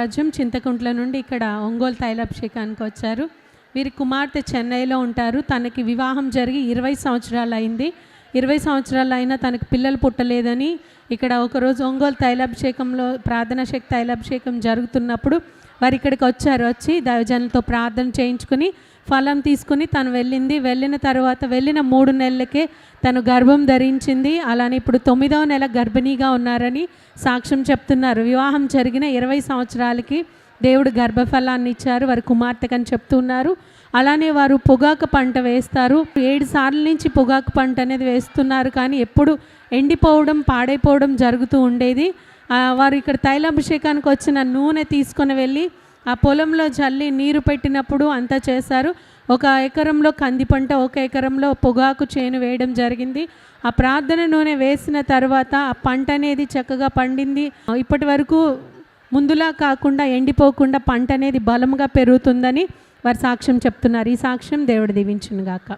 రాజ్యం చింతకుంట్ల నుండి ఇక్కడ ఒంగోలు తైలాభిషేకానికి వచ్చారు. వీరి కుమార్తె చెన్నైలో ఉంటారు. తనకి వివాహం జరిగి 20 సంవత్సరాలు అయింది. 20 సంవత్సరాలు అయినా తనకు పిల్లలు పుట్టలేదని ఇక్కడ ఒకరోజు ఒంగోలు తైలాభిషేకంలో ప్రార్థనా శక్తి తైలాభిషేకం జరుగుతున్నప్పుడు వారు ఇక్కడికి వచ్చారు. వచ్చి దైవజనులతో ప్రార్థన చేయించుకుని ఫలం తీసుకుని తను వెళ్ళిన తర్వాత వెళ్ళిన 3 నెలలకే తను గర్భం ధరించింది. అలానే ఇప్పుడు 9వ నెల గర్భిణీగా ఉన్నారని సాక్ష్యం చెప్తున్నారు. వివాహం జరిగిన 20 సంవత్సరాలకి దేవుడు గర్భఫలాన్ని ఇచ్చారు వారి కుమార్తెకని చెప్తున్నారు. అలానే వారు పొగాకు పంట వేస్తారు. 7 సార్ల నుంచి పొగాకు పంట అనేది వేస్తున్నారు, కానీ ఎప్పుడు ఎండిపోవడం పాడైపోవడం జరుగుతూ ఉండేది. వారు ఇక్కడ తైలాభిషేకానికి వచ్చిన నూనె తీసుకొని వెళ్ళి ఆ పొలంలో జల్లి నీరు పెట్టినప్పుడు అంతా చేశారు. 1 ఎకరంలో కంది పంట, 1 ఎకరంలో పొగాకు చేను వేయడం జరిగింది. ఆ ప్రార్థన నూనె వేసిన తర్వాత ఆ పంట అనేది చక్కగా పండింది. ఇప్పటి వరకు ముందులా కాకుండా ఎండిపోకుండా పంట అనేది బలంగా పెరుగుతుందని వారు సాక్ష్యం చెప్తున్నారు. ఈ సాక్ష్యం దేవుడు దీవించును గాక.